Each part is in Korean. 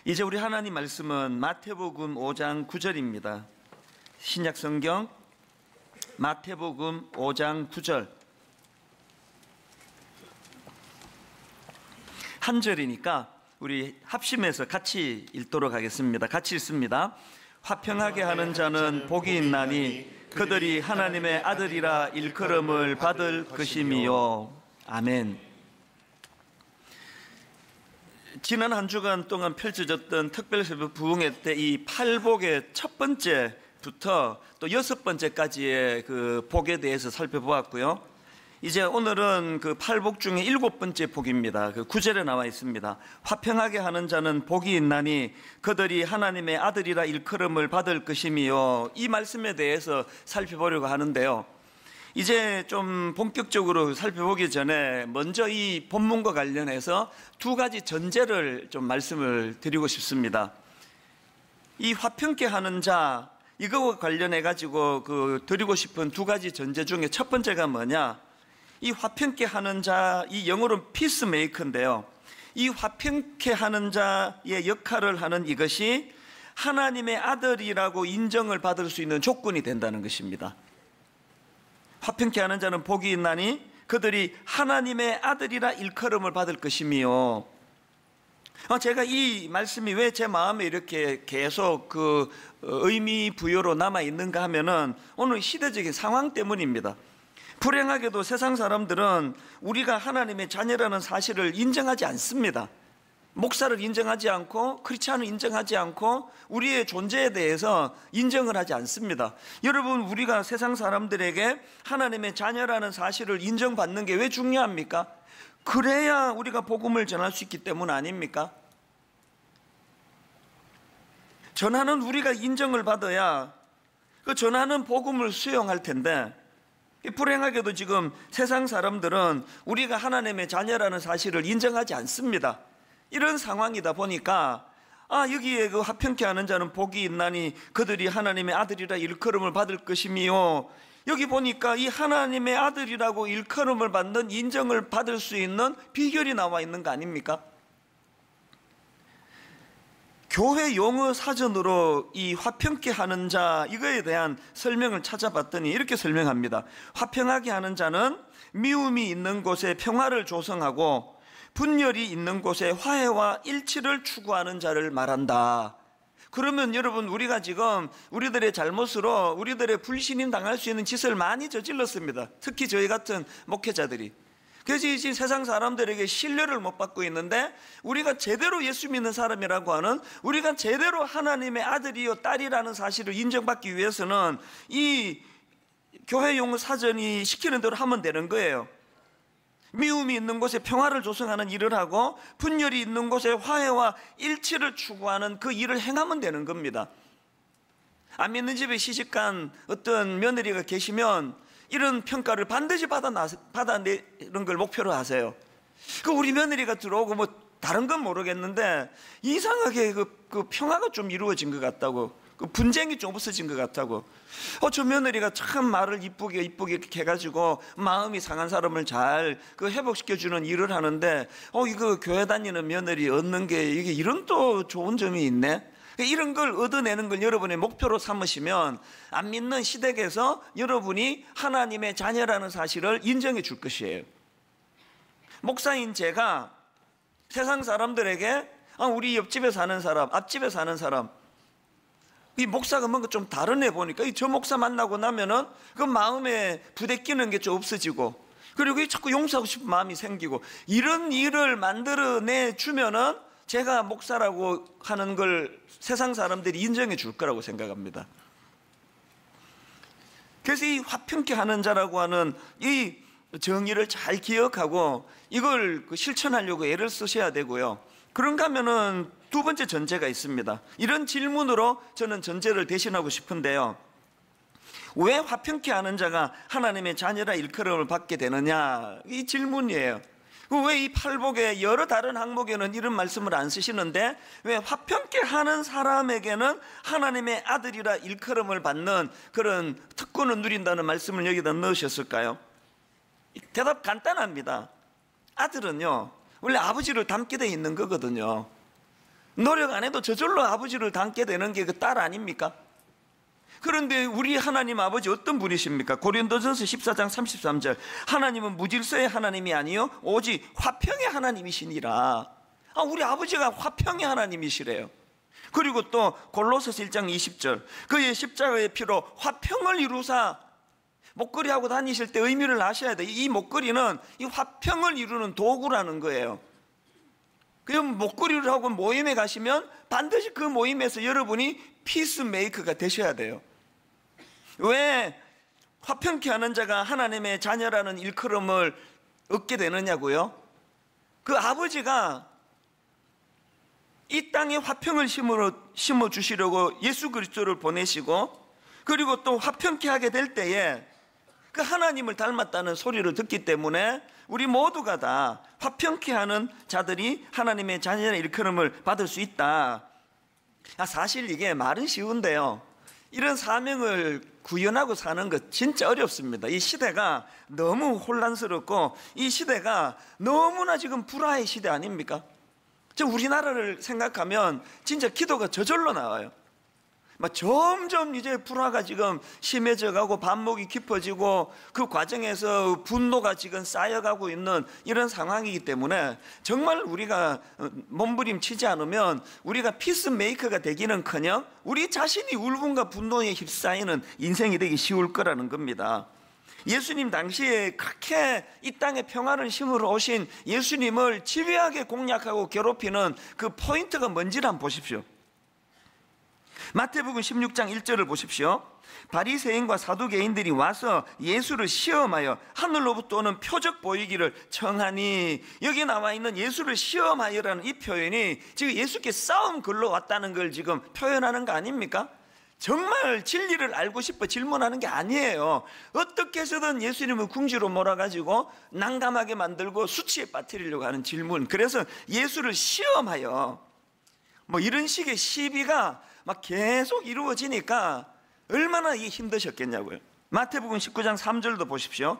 이제 우리 하나님 말씀은 마태복음 5장 9절입니다. 신약성경 마태복음 5장 9절. 한 절이니까 우리 합심해서 같이 읽도록 하겠습니다. 같이 읽습니다. 화평하게 하는 자는 복이 있나니 그들이 하나님의 아들이라 일컬음을 받을 것임이요. 아멘. 지난 한 주간 동안 펼쳐졌던 특별새벽 부흥회 때 이 팔복의 첫 번째부터 또 여섯 번째까지의 그 복에 대해서 살펴보았고요. 이제 오늘은 그 팔복 중에 일곱 번째 복입니다. 그 9절에 나와 있습니다. 화평하게 하는 자는 복이 있나니 그들이 하나님의 아들이라 일컬음을 받을 것임이요. 이 말씀에 대해서 살펴보려고 하는데요. 이제 좀 본격적으로 살펴보기 전에 먼저 이 본문과 관련해서 두 가지 전제를 좀 말씀을 드리고 싶습니다. 이 화평케 하는 자, 이거와 관련해 가지고 그 드리고 싶은 두 가지 전제 중에 첫 번째가 뭐냐? 이 화평케 하는 자, 이 영어로 피스메이커인데요. 이 화평케 하는 자의 역할을 하는 이것이 하나님의 아들이라고 인정을 받을 수 있는 조건이 된다는 것입니다. 화평케 하는 자는 복이 있나니 그들이 하나님의 아들이라 일컬음을 받을 것이며, 제가 이 말씀이 왜 제 마음에 이렇게 계속 그 의미 부여로 남아 있는가 하면은 오늘 시대적인 상황 때문입니다. 불행하게도 세상 사람들은 우리가 하나님의 자녀라는 사실을 인정하지 않습니다. 목사를 인정하지 않고 크리스찬을 인정하지 않고 우리의 존재에 대해서 인정을 하지 않습니다. 여러분, 우리가 세상 사람들에게 하나님의 자녀라는 사실을 인정받는 게 왜 중요합니까? 그래야 우리가 복음을 전할 수 있기 때문 아닙니까? 전하는 우리가 인정을 받아야 그 전하는 복음을 수용할 텐데, 불행하게도 지금 세상 사람들은 우리가 하나님의 자녀라는 사실을 인정하지 않습니다. 이런 상황이다 보니까 여기에 그 화평케 하는 자는 복이 있나니 그들이 하나님의 아들이라 일컬음을 받을 것이며, 여기 보니까 이 하나님의 아들이라고 일컬음을 받는, 인정을 받을 수 있는 비결이 나와 있는 거 아닙니까? 교회 용어 사전으로 이 화평케 하는 자, 이거에 대한 설명을 찾아봤더니 이렇게 설명합니다. 화평하게 하는 자는 미움이 있는 곳에 평화를 조성하고 분열이 있는 곳에 화해와 일치를 추구하는 자를 말한다. 그러면 여러분, 우리가 지금 우리들의 잘못으로 우리들의 불신임 당할 수 있는 짓을 많이 저질렀습니다. 특히 저희 같은 목회자들이. 그래서 이제 세상 사람들에게 신뢰를 못 받고 있는데, 우리가 제대로 예수 믿는 사람이라고 하는, 우리가 제대로 하나님의 아들이요 딸이라는 사실을 인정받기 위해서는 이 교회 용어 사전이 시키는 대로 하면 되는 거예요. 미움이 있는 곳에 평화를 조성하는 일을 하고 분열이 있는 곳에 화해와 일치를 추구하는 그 일을 행하면 되는 겁니다. 안 믿는 집에 시집간 어떤 며느리가 계시면 이런 평가를 반드시 받아내는 걸 목표로 하세요. 그 우리 며느리가 들어오고 뭐 다른 건 모르겠는데 이상하게 그 평화가 좀 이루어진 것 같다고, 그 분쟁이 좀 없어진 것 같다고. 저 며느리가 참 말을 이쁘게 이렇게 해가지고 마음이 상한 사람을 잘 그 회복시켜주는 일을 하는데, 이거 교회 다니는 며느리 얻는 게 이게 이런 또 좋은 점이 있네. 이런 걸 얻어내는 걸 여러분의 목표로 삼으시면 안 믿는 시댁에서 여러분이 하나님의 자녀라는 사실을 인정해 줄 것이에요. 목사인 제가 세상 사람들에게 우리 옆집에 사는 사람, 앞집에 사는 사람, 이 목사가 뭔가 좀 다른 애 보니까 저 목사 만나고 나면은 그 마음에 부대끼는 게 좀 없어지고, 그리고 자꾸 용서하고 싶은 마음이 생기고, 이런 일을 만들어내 주면은 제가 목사라고 하는 걸 세상 사람들이 인정해 줄 거라고 생각합니다. 그래서 이 화평케 하는 자라고 하는 이 정의를 잘 기억하고 이걸 실천하려고 애를 쓰셔야 되고요. 그런가 하면은 두 번째 전제가 있습니다. 이런 질문으로 저는 전제를 대신하고 싶은데요. 왜 화평케 하는 자가 하나님의 자녀라 일컬음을 받게 되느냐, 이 질문이에요. 왜 이 팔복의 여러 다른 항목에는 이런 말씀을 안 쓰시는데 왜 화평케 하는 사람에게는 하나님의 아들이라 일컬음을 받는 그런 특권을 누린다는 말씀을 여기다 넣으셨을까요? 대답 간단합니다. 아들은요 원래 아버지를 닮게 돼 있는 거거든요. 노력 안 해도 저절로 아버지를 닮게 되는 게 그 딸 아닙니까? 그런데 우리 하나님 아버지 어떤 분이십니까? 고린도전서 14장 33절, 하나님은 무질서의 하나님이 아니요 오직 화평의 하나님이시니라. 우리 아버지가 화평의 하나님이시래요. 그리고 또 골로새서 1장 20절, 그의 십자가의 피로 화평을 이루사. 목걸이 하고 다니실 때 의미를 아셔야 돼요. 이 목걸이는 이 화평을 이루는 도구라는 거예요. 그럼 목걸이를 하고 모임에 가시면 반드시 그 모임에서 여러분이 피스메이커가 되셔야 돼요. 왜 화평케 하는 자가 하나님의 자녀라는 일컬음을 얻게 되느냐고요? 그 아버지가 이 땅에 화평을 심어 주시려고 예수 그리스도를 보내시고, 그리고 또 화평케 하게 될 때에 그 하나님을 닮았다는 소리를 듣기 때문에 우리 모두가 다 화평케 하는 자들이 하나님의 자녀의 일컬음을 받을 수 있다. 사실 이게 말은 쉬운데요, 이런 사명을 구현하고 사는 것 진짜 어렵습니다. 이 시대가 너무 혼란스럽고 이 시대가 너무나 지금 불화의 시대 아닙니까? 우리나라를 생각하면 진짜 기도가 저절로 나와요. 점점 이제 불화가 지금 심해져 가고 반목이 깊어지고 그 과정에서 분노가 지금 쌓여가고 있는 이런 상황이기 때문에 정말 우리가 몸부림치지 않으면 우리가 피스메이커가 되기는커녕 우리 자신이 울분과 분노에 휩싸이는 인생이 되기 쉬울 거라는 겁니다. 예수님 당시에 그렇게 이 땅에 평화를 심으러 오신 예수님을 집요하게 공략하고 괴롭히는 그 포인트가 뭔지를 한번 보십시오. 마태복음 16장 1절을 보십시오. 바리새인과 사두개인들이 와서 예수를 시험하여 하늘로부터 오는 표적 보이기를 청하니, 여기 나와 있는 예수를 시험하여라는 이 표현이 지금 예수께 싸움 걸러 왔다는 걸 지금 표현하는 거 아닙니까? 정말 진리를 알고 싶어 질문하는 게 아니에요. 어떻게 해서든 예수님을 궁지로 몰아가지고 난감하게 만들고 수치에 빠뜨리려고 하는 질문. 그래서 예수를 시험하여, 이런 식의 시비가 막 계속 이루어지니까 얼마나 이게 힘드셨겠냐고요. 마태복음 19장 3절도 보십시오.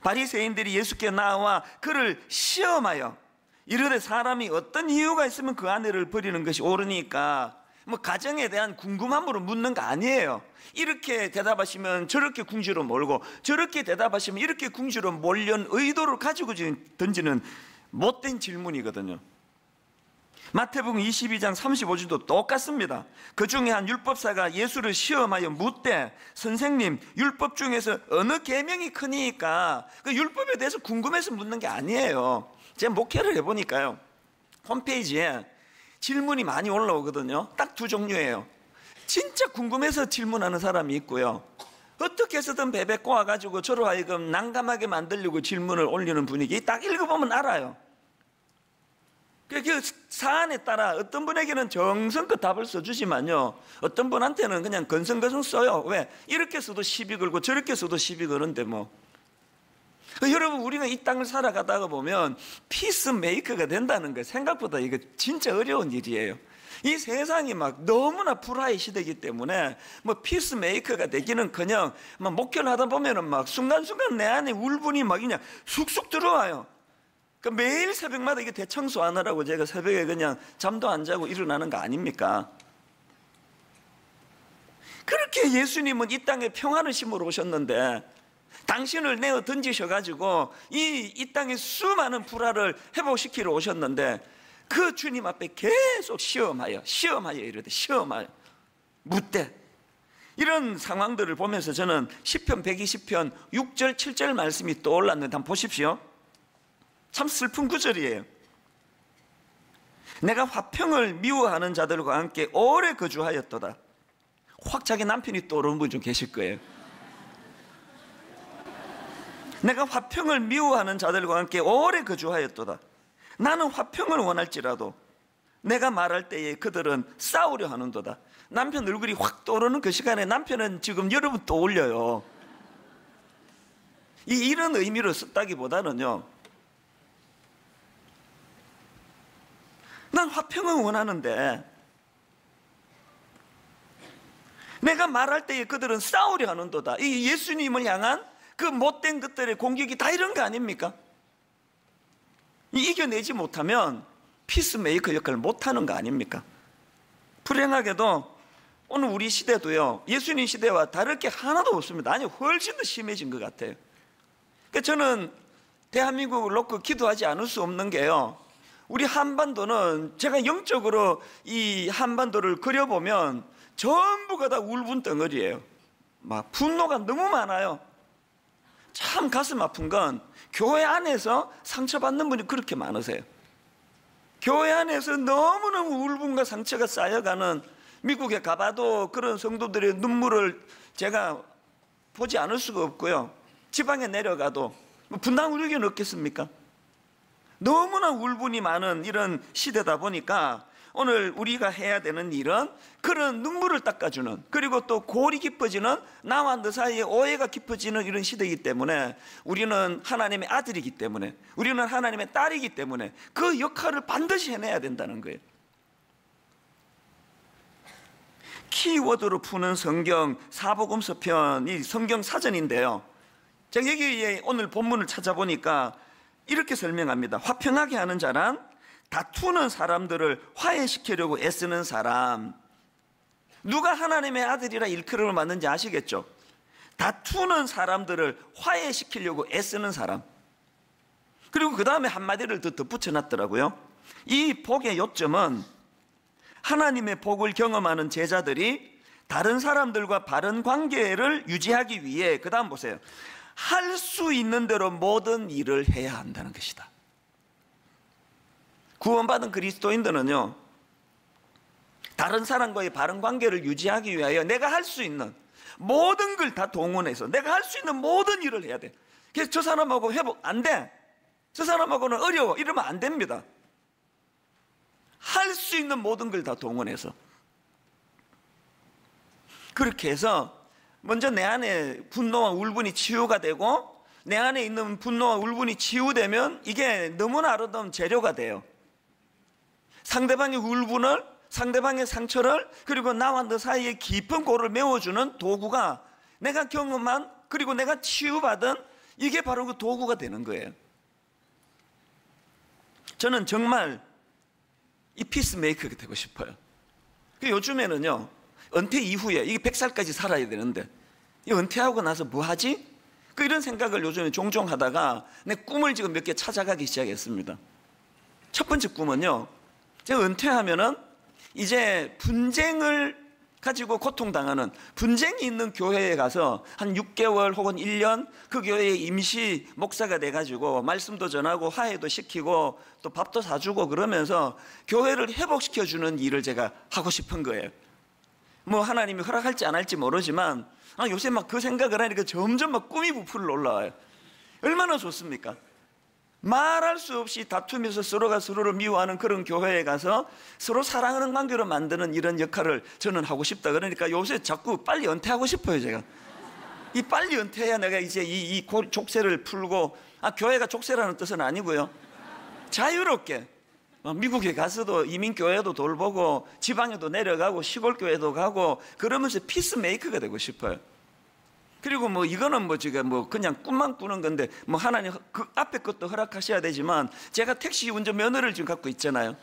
바리새인들이 예수께 나와 그를 시험하여 이르되 사람이 어떤 이유가 있으면 그 아내를 버리는 것이 옳으니까. 가정에 대한 궁금함으로 묻는 거 아니에요. 이렇게 대답하시면 저렇게 궁지로 몰고, 저렇게 대답하시면 이렇게 궁지로 몰려는 의도를 가지고 던지는 못된 질문이거든요. 마태복음 22장 35절도 똑같습니다. 그 중에 한 율법사가 예수를 시험하여 묻되, 선생님 율법 중에서 어느 계명이 크니까. 그 율법에 대해서 궁금해서 묻는 게 아니에요. 제가 목회를 해보니까요, 홈페이지에 질문이 많이 올라오거든요. 딱 두 종류예요. 진짜 궁금해서 질문하는 사람이 있고요, 어떻게 해서든 베베 꼬아가지고 저로 하여금 난감하게 만들려고 질문을 올리는 분위기. 딱 읽어보면 알아요. 그 사안에 따라 어떤 분에게는 정성껏 답을 써주지만요, 어떤 분한테는 그냥 건성건성 써요. 왜? 이렇게 써도 시비 걸고 저렇게 써도 시비 거는데 여러분, 우리가 이 땅을 살아가다가 보면 피스메이커가 된다는 거 생각보다 이거 진짜 어려운 일이에요. 이 세상이 너무나 불화의 시대이기 때문에 피스메이커가 되기는커녕 목회를 하다 보면은 순간순간 내 안에 울분이 그냥 쑥쑥 들어와요. 매일 새벽마다 이게 대청소하느라고 제가 새벽에 그냥 잠도 안 자고 일어나는 거 아닙니까? 그렇게 예수님은 이 땅에 평안을 심으러 오셨는데 당신을 내어 던지셔가지고 이 땅의 수많은 불화를 회복시키러 오셨는데, 그 주님 앞에 계속 시험하여 이러되 시험하여 묻되, 이런 상황들을 보면서 저는 시편 120편 6절 7절 말씀이 떠올랐는데 한번 보십시오. 참 슬픈 구절이에요. 내가 화평을 미워하는 자들과 함께 오래 거주하였도다. 확 자기 남편이 떠오르는 분 좀 계실 거예요. 내가 화평을 미워하는 자들과 함께 오래 거주하였도다. 나는 화평을 원할지라도 내가 말할 때에 그들은 싸우려 하는도다. 남편 얼굴이 확 떠오르는 그 시간에 남편은 지금 여러분 떠올려요. 이런 의미로 썼다기보다는요, 난 화평을 원하는데 내가 말할 때에 그들은 싸우려 하는도다. 이 예수님을 향한 그 못된 것들의 공격이 다 이런 거 아닙니까? 이겨내지 못하면 피스메이커 역할을 못하는 거 아닙니까? 불행하게도 오늘 우리 시대도요, 예수님 시대와 다를 게 하나도 없습니다. 아니, 훨씬 더 심해진 것 같아요. 그러니까 저는 대한민국을 놓고 기도하지 않을 수 없는 게요, 우리 한반도는 제가 영적으로 이 한반도를 그려보면 전부가 다 울분 덩어리예요. 막 분노가 너무 많아요. 참 가슴 아픈 건 교회 안에서 상처받는 분이 그렇게 많으세요. 교회 안에서 너무너무 울분과 상처가 쌓여가는, 미국에 가봐도 그런 성도들의 눈물을 제가 보지 않을 수가 없고요, 지방에 내려가도 분당 우리에게 없겠습니까? 너무나 울분이 많은 이런 시대다 보니까 오늘 우리가 해야 되는 일은 그런 눈물을 닦아주는, 그리고 또 골이 깊어지는, 나와 너 사이에 오해가 깊어지는 이런 시대이기 때문에, 우리는 하나님의 아들이기 때문에, 우리는 하나님의 딸이기 때문에 그 역할을 반드시 해내야 된다는 거예요. 키워드로 푸는 성경 사복음서 편이 성경 사전인데요, 제가 여기에 오늘 본문을 찾아보니까 이렇게 설명합니다. 화평하게 하는 자란 다투는 사람들을 화해시키려고 애쓰는 사람. 누가 하나님의 아들이라 일컬음을 받는지 아시겠죠? 다투는 사람들을 화해시키려고 애쓰는 사람. 그리고 그 다음에 한마디를 더 덧붙여 놨더라고요. 이 복의 요점은 하나님의 복을 경험하는 제자들이 다른 사람들과 바른 관계를 유지하기 위해, 그 다음 보세요, 할 수 있는 대로 모든 일을 해야 한다는 것이다. 구원받은 그리스도인들은요, 다른 사람과의 바른 관계를 유지하기 위하여 내가 할 수 있는 모든 걸 다 동원해서 내가 할 수 있는 모든 일을 해야 돼. 그래서 저 사람하고 회복 안 돼, 저 사람하고는 어려워, 이러면 안 됩니다. 할 수 있는 모든 걸 다 동원해서, 그렇게 해서 먼저 내 안에 분노와 울분이 치유가 되고, 내 안에 있는 분노와 울분이 치유되면 이게 너무나 아름다운 재료가 돼요. 상대방의 울분을, 상대방의 상처를, 그리고 나와 너 사이에 깊은 골을 메워주는 도구가, 내가 경험한, 그리고 내가 치유받은, 이게 바로 그 도구가 되는 거예요. 저는 정말 이 피스메이커가 되고 싶어요. 요즘에는요, 은퇴 이후에, 이게 100살까지 살아야 되는데, 이 은퇴하고 나서 뭐 하지? 이런 생각을 요즘에 종종 하다가 내 꿈을 지금 몇 개 찾아가기 시작했습니다. 첫 번째 꿈은요, 제가 은퇴하면은 이제 분쟁을 가지고 고통당하는, 분쟁이 있는 교회에 가서 한 6개월 혹은 1년 그 교회의 임시 목사가 돼가지고 말씀도 전하고 화해도 시키고 또 밥도 사주고 그러면서 교회를 회복시켜주는 일을 제가 하고 싶은 거예요. 뭐 하나님이 허락할지 안 할지 모르지만 요새 막 그 생각을 하니까 점점 막 꿈이 부풀어 올라와요. 얼마나 좋습니까? 말할 수 없이 다투면서 서로가 서로를 미워하는 그런 교회에 가서 서로 사랑하는 관계로 만드는 이런 역할을 저는 하고 싶다. 그러니까 요새 자꾸 빨리 은퇴하고 싶어요. 제가 이 빨리 은퇴해야 내가 이제 이 족쇄를 풀고, 교회가 족쇄라는 뜻은 아니고요, 자유롭게 미국에 가서도 이민교회도 돌보고 지방에도 내려가고 시골교회도 가고 그러면서 피스메이커가 되고 싶어요. 그리고 뭐 이거는 뭐 지금 뭐 그냥 꿈만 꾸는 건데, 뭐 하나님 그 앞에 것도 허락하셔야 되지만, 제가 택시 운전 면허를 지금 갖고 있잖아요.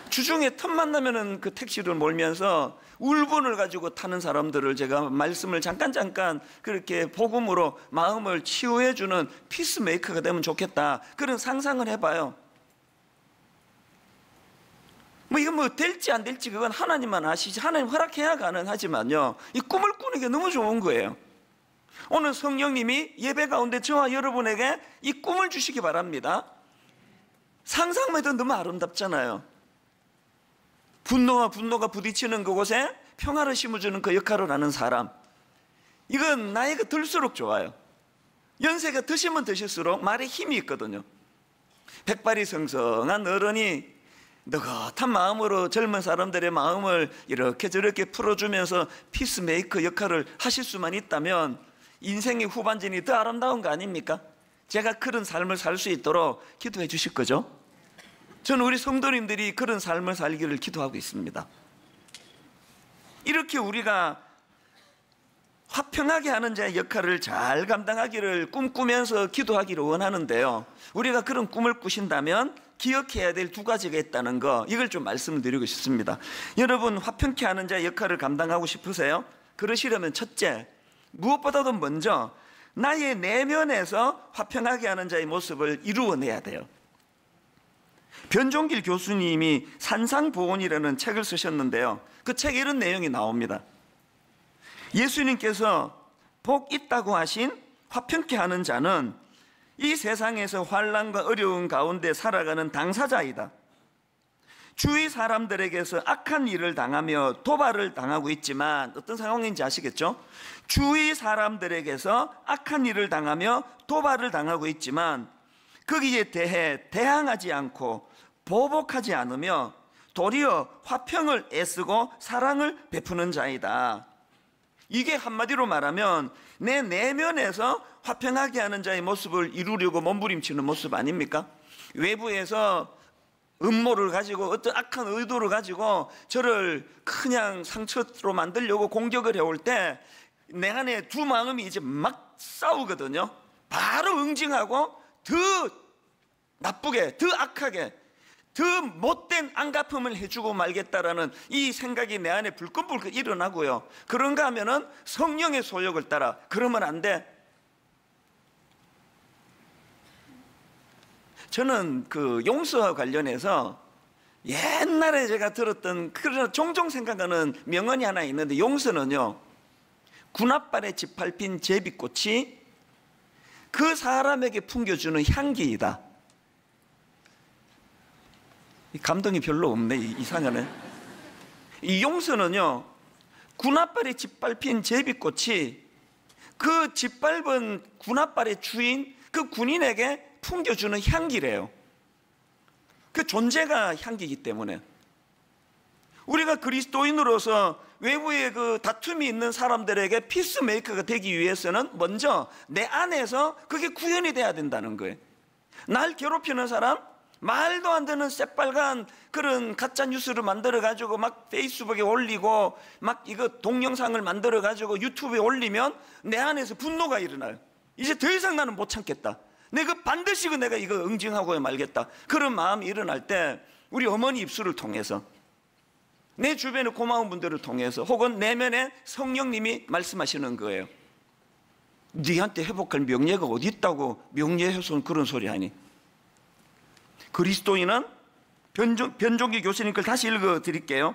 주중에 틈만 나면은 그 택시를 몰면서 울분을 가지고 타는 사람들을 제가 말씀을 잠깐 그렇게 복음으로 마음을 치유해 주는 피스메이커가 되면 좋겠다, 그런 상상을 해봐요. 뭐 이건 뭐 될지 안 될지 그건 하나님만 아시지, 하나님 허락해야 가능하지만요, 이 꿈을 꾸는 게 너무 좋은 거예요. 오늘 성령님이 예배 가운데 저와 여러분에게 이 꿈을 주시기 바랍니다. 상상만 해도 너무 아름답잖아요. 분노와 분노가 부딪히는 그곳에 평화를 심어주는 그 역할을 하는 사람, 이건 나이가 들수록 좋아요. 연세가 드시면 드실수록 말에 힘이 있거든요. 백발이 성성한 어른이 느긋한 마음으로 젊은 사람들의 마음을 이렇게 저렇게 풀어주면서 피스메이커 역할을 하실 수만 있다면 인생의 후반전이 더 아름다운 거 아닙니까? 제가 그런 삶을 살 수 있도록 기도해 주실 거죠? 저는 우리 성도님들이 그런 삶을 살기를 기도하고 있습니다. 이렇게 우리가 화평하게 하는 자의 역할을 잘 감당하기를 꿈꾸면서 기도하기를 원하는데요, 우리가 그런 꿈을 꾸신다면 기억해야 될 두 가지가 있다는 거, 이걸 좀 말씀을 드리고 싶습니다. 여러분, 화평케 하는 자의 역할을 감당하고 싶으세요? 그러시려면 첫째, 무엇보다도 먼저 나의 내면에서 화평하게 하는 자의 모습을 이루어내야 돼요. 변종길 교수님이 산상보온이라는 책을 쓰셨는데요, 그 책에 이런 내용이 나옵니다. 예수님께서 복 있다고 하신 화평케 하는 자는 이 세상에서 환난과 어려운 가운데 살아가는 당사자이다. 주위 사람들에게서 악한 일을 당하며 도발을 당하고 있지만, 어떤 상황인지 아시겠죠? 주위 사람들에게서 악한 일을 당하며 도발을 당하고 있지만 거기에 대해 대항하지 않고 보복하지 않으며 도리어 화평을 애쓰고 사랑을 베푸는 자이다. 이게 한마디로 말하면 내 내면에서 화평하게 하는 자의 모습을 이루려고 몸부림치는 모습 아닙니까? 외부에서 음모를 가지고 어떤 악한 의도를 가지고 저를 그냥 상처로 만들려고 공격을 해올 때 내 안에 두 마음이 이제 막 싸우거든요. 바로 응징하고 더 나쁘게, 더 악하게, 더 못된 안갚음을 해주고 말겠다라는 이 생각이 내 안에 불끈불끈 일어나고요. 그런가 하면은 성령의 소욕을 따라 그러면 안 돼. 저는 그 용서와 관련해서 옛날에 제가 들었던 그런 종종 생각하는 명언이 하나 있는데, 용서는요, 군홧발에 짓밟힌 제비꽃이 그 사람에게 풍겨주는 향기이다. 감동이 별로 없네, 이상하네. 이 용서는요, 군홧발에 짓밟힌 제비꽃이 그 짓밟은 군홧발의 주인, 그 군인에게 풍겨주는 향기래요. 그 존재가 향기이기 때문에 우리가 그리스도인으로서 외부에 그 다툼이 있는 사람들에게 피스메이커가 되기 위해서는 먼저 내 안에서 그게 구현이 돼야 된다는 거예요. 날 괴롭히는 사람, 말도 안 되는 새빨간 그런 가짜 뉴스를 만들어 가지고 막 페이스북에 올리고 막 이거 동영상을 만들어 가지고 유튜브에 올리면 내 안에서 분노가 일어나요. 이제 더 이상 나는 못 참겠다. 내가 반드시 내가 이거 응징하고 말겠다. 그런 마음이 일어날 때 우리 어머니 입술을 통해서, 내 주변의 고마운 분들을 통해서, 혹은 내면에 성령님이 말씀하시는 거예요. 네한테 회복할 명예가 어디 있다고 명예훼손 그런 소리 하니. 그리스도인은 변종기 교수님 걸 다시 읽어 드릴게요.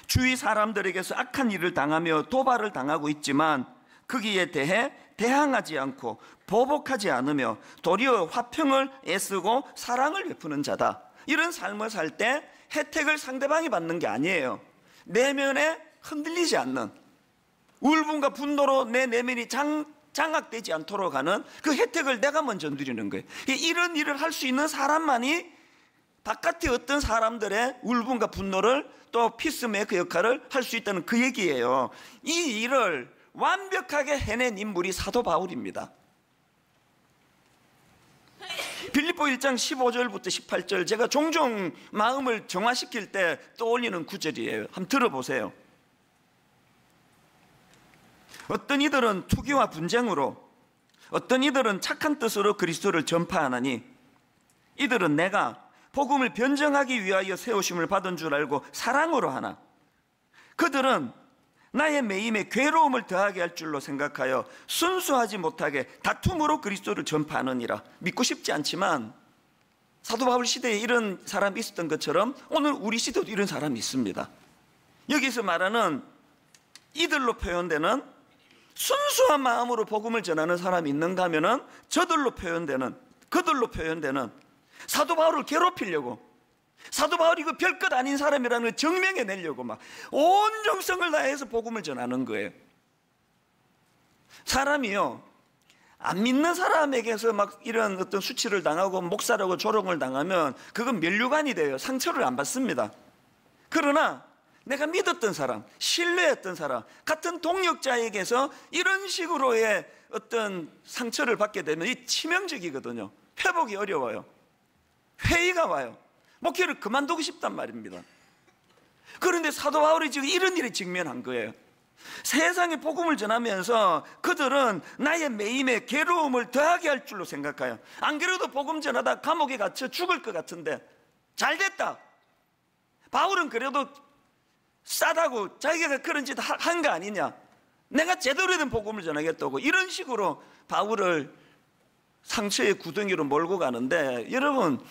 주위 사람들에게서 악한 일을 당하며 도발을 당하고 있지만 거기에 대해 대항하지 않고 보복하지 않으며 도리어 화평을 애쓰고 사랑을 베푸는 자다. 이런 삶을 살 때 혜택을 상대방이 받는 게 아니에요. 내면에 흔들리지 않는, 울분과 분노로 내 내면이 장악되지 않도록 하는 그 혜택을 내가 먼저 누리는 거예요. 이런 일을 할 수 있는 사람만이 바깥의 어떤 사람들의 울분과 분노를 또 피스메이커 역할을 할 수 있다는 그 얘기예요. 이 일을 완벽하게 해낸 인물이 사도 바울입니다. 빌립보 1장 15절부터 18절, 제가 종종 마음을 정화시킬 때 떠올리는 구절이에요. 한번 들어보세요. 어떤 이들은 투기와 분쟁으로, 어떤 이들은 착한 뜻으로 그리스도를 전파하나니 이들은 내가 복음을 변정하기 위하여 세우심을 받은 줄 알고 사랑으로 하나, 그들은 나의 매임에 괴로움을 더하게 할 줄로 생각하여 순수하지 못하게 다툼으로 그리스도를 전파하느니라. 믿고 싶지 않지만 사도 바울 시대에 이런 사람이 있었던 것처럼 오늘 우리 시대도 이런 사람이 있습니다. 여기서 말하는 이들로 표현되는 순수한 마음으로 복음을 전하는 사람이 있는가 하면은 저들로 표현되는, 그들로 표현되는 사도 바울을 괴롭히려고, 사도 바울이 그 별것 아닌 사람이라는 걸 증명해내려고 막 온 정성을 다해서 복음을 전하는 거예요. 사람이요, 안 믿는 사람에게서 막 이런 어떤 수치를 당하고 목사라고 조롱을 당하면 그건 면류관이 돼요. 상처를 안 받습니다. 그러나 내가 믿었던 사람, 신뢰했던 사람, 같은 동역자에게서 이런 식으로의 어떤 상처를 받게 되면 이 치명적이거든요. 회복이 어려워요. 회의가 와요. 목회를 그만두고 싶단 말입니다. 그런데 사도 바울이 지금 이런 일에 직면한 거예요. 세상에 복음을 전하면서 그들은 나의 매임에 괴로움을 더하게 할 줄로 생각해요. 안 그래도 복음 전하다 감옥에 갇혀 죽을 것 같은데 잘 됐다. 바울은 그래도 싸다고 자기가 그런 짓 한 거 아니냐, 내가 제대로 된 복음을 전하겠다고, 이런 식으로 바울을 상처의 구덩이로 몰고 가는데, 여러분,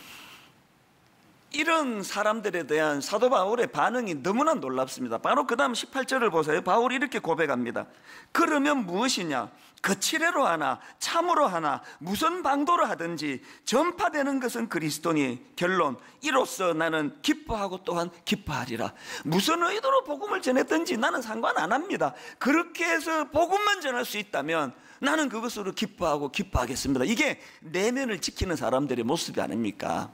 이런 사람들에 대한 사도 바울의 반응이 너무나 놀랍습니다. 바로 그 다음 18절을 보세요. 바울이 이렇게 고백합니다. 그러면 무엇이냐? 거칠애로 하나 참으로 하나 무슨 방도로 하든지 전파되는 것은 그리스도니 결론 이로써 나는 기뻐하고 또한 기뻐하리라. 무슨 의도로 복음을 전했든지 나는 상관 안 합니다. 그렇게 해서 복음만 전할 수 있다면 나는 그것으로 기뻐하고 기뻐하겠습니다. 이게 내면을 지키는 사람들의 모습이 아닙니까?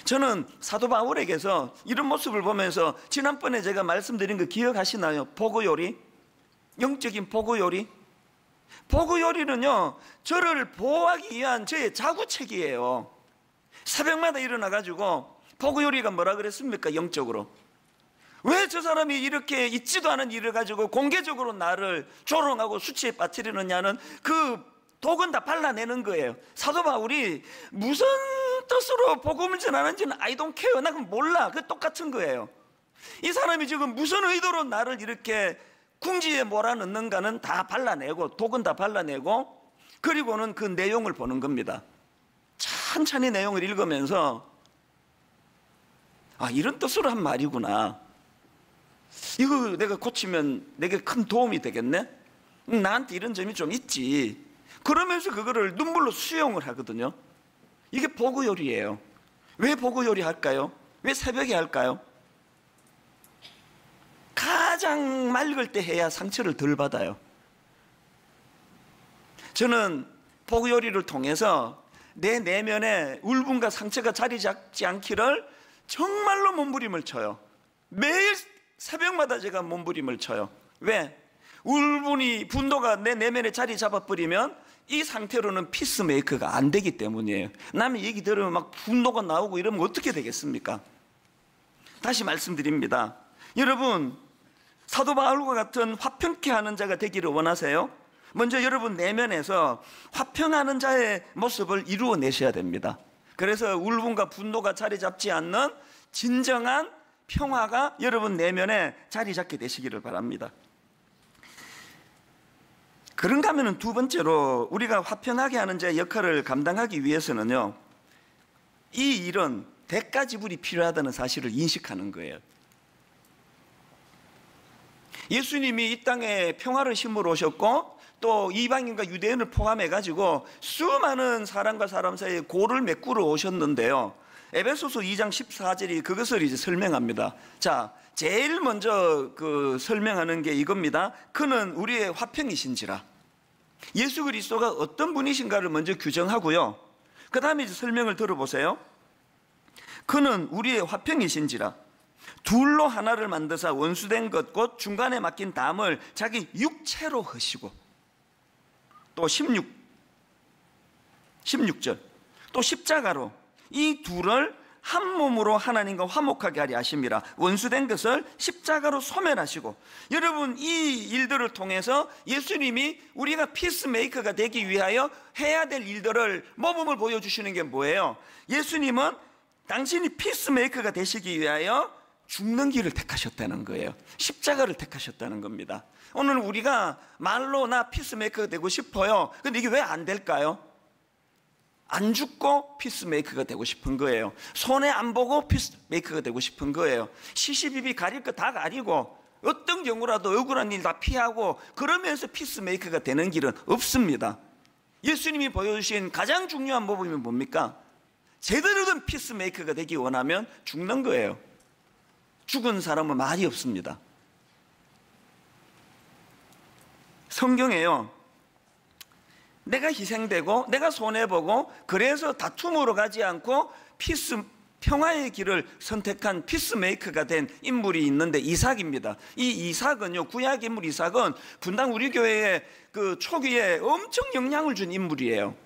저는 사도 바울에게서 이런 모습을 보면서 지난번에 제가 말씀드린 거 기억하시나요? 보고요리, 영적인 보고요리. 보고요리는요, 저를 보호하기 위한 저의 자구책이에요. 새벽마다 일어나가지고 보고요리가 뭐라 그랬습니까? 영적으로. 왜 저 사람이 이렇게 있지도 않은 일을 가지고 공개적으로 나를 조롱하고 수치에 빠뜨리느냐는 그 독은 다 발라내는 거예요. 사도 바울이 무슨 뜻으로 복음을 전하는지는 I don't care, 나 그건 몰라, 그 똑같은 거예요. 이 사람이 지금 무슨 의도로 나를 이렇게 궁지에 몰아넣는가는 다 발라내고, 독은 다 발라내고, 그리고는 그 내용을 보는 겁니다. 천천히 내용을 읽으면서 아, 이런 뜻으로 한 말이구나, 이거 내가 고치면 내게 큰 도움이 되겠네, 나한테 이런 점이 좀 있지, 그러면서 그거를 눈물로 수용을 하거든요. 이게 보고요리예요. 왜 보고요리 할까요? 왜 새벽에 할까요? 가장 맑을 때 해야 상처를 덜 받아요. 저는 보고요리를 통해서 내 내면에 울분과 상처가 자리 잡지 않기를 정말로 몸부림을 쳐요. 매일 새벽마다 제가 몸부림을 쳐요. 왜? 울분이, 분노가 내 내면에 자리 잡아버리면 이 상태로는 피스메이커가 안 되기 때문이에요. 남의 얘기 들으면 막 분노가 나오고 이러면 어떻게 되겠습니까? 다시 말씀드립니다. 여러분, 사도 바울과 같은 화평케 하는 자가 되기를 원하세요? 먼저 여러분 내면에서 화평하는 자의 모습을 이루어내셔야 됩니다. 그래서 울분과 분노가 자리 잡지 않는 진정한 평화가 여러분 내면에 자리 잡게 되시기를 바랍니다. 그런가 하면 두 번째로 우리가 화평하게 하는 자의 역할을 감당하기 위해서는요, 이 일은 대가 지불이 필요하다는 사실을 인식하는 거예요. 예수님이 이 땅에 평화를 심으러 오셨고 또 이방인과 유대인을 포함해 가지고 수많은 사람과 사람 사이에 고를 메꾸러 오셨는데요, 에베소서 2장 14절이 그것을 이제 설명합니다. 자, 제일 먼저 그 설명하는 게 이겁니다. 그는 우리의 화평이신지라. 예수 그리스도가 어떤 분이신가를 먼저 규정하고요, 그 다음에 이제 설명을 들어보세요. 그는 우리의 화평이신지라. 둘로 하나를 만드사 원수된 것 곧 중간에 막힌 담을 자기 육체로 하시고, 또 16절 또 십자가로 이 둘을 한 몸으로 하나님과 화목하게 하리 하심이라. 원수된 것을 십자가로 소멸하시고. 여러분, 이 일들을 통해서 예수님이 우리가 피스메이커가 되기 위하여 해야 될 일들을, 모범을 보여주시는 게 뭐예요? 예수님은 당신이 피스메이커가 되시기 위하여 죽는 길을 택하셨다는 거예요. 십자가를 택하셨다는 겁니다. 오늘 우리가 말로 나 피스메이커가 되고 싶어요. 근데 이게 왜 안 될까요? 안 죽고 피스메이커가 되고 싶은 거예요. 손해 안 보고 피스메이커가 되고 싶은 거예요. 시시비비 가릴 거 다 가리고 어떤 경우라도 억울한 일 다 피하고 그러면서 피스메이커가 되는 길은 없습니다. 예수님이 보여주신 가장 중요한 모범이 뭡니까? 제대로 된 피스메이커가 되기 원하면 죽는 거예요. 죽은 사람은 말이 없습니다. 성경에요, 내가 희생되고 내가 손해보고 그래서 다툼으로 가지 않고 평화의 길을 선택한 피스메이커가 된 인물이 있는데 이삭입니다. 이 이삭은요, 구약 인물 이삭은 분당 우리 교회의 그 초기에 엄청 영향을 준 인물이에요.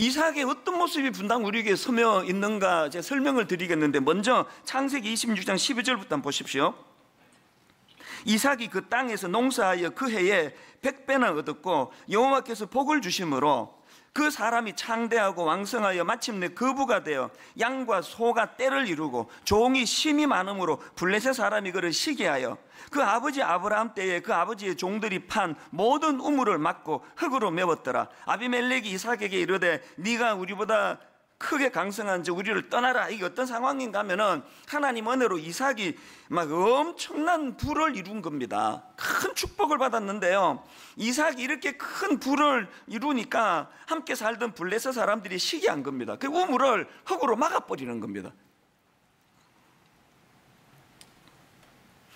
이삭의 어떤 모습이 분당 우리 교회에 서며 있는가 제가 설명을 드리겠는데, 먼저 창세기 26장 12절부터 한번 보십시오. 이삭이 그 땅에서 농사하여 그 해에 100배나 얻었고 여호와께서 복을 주심으로 그 사람이 창대하고 왕성하여 마침내 거부가 되어 양과 소가 떼를 이루고 종이 심이 많음으로 블레셋 사람이 그를 시기하여 그 아버지 아브라함 때에 그 아버지의 종들이 판 모든 우물을 막고 흙으로 메웠더라. 아비멜렉이 이삭에게 이르되 네가 우리보다 크게 강성한 저 우리를 떠나라. 이게 어떤 상황인가 하면은 하나님 은혜로 이삭이 막 엄청난 부를 이룬 겁니다. 큰 축복을 받았는데요, 이삭이 이렇게 큰 부를 이루니까 함께 살던 블레셋 사람들이 시기한 겁니다. 그 우물을 흙으로 막아버리는 겁니다.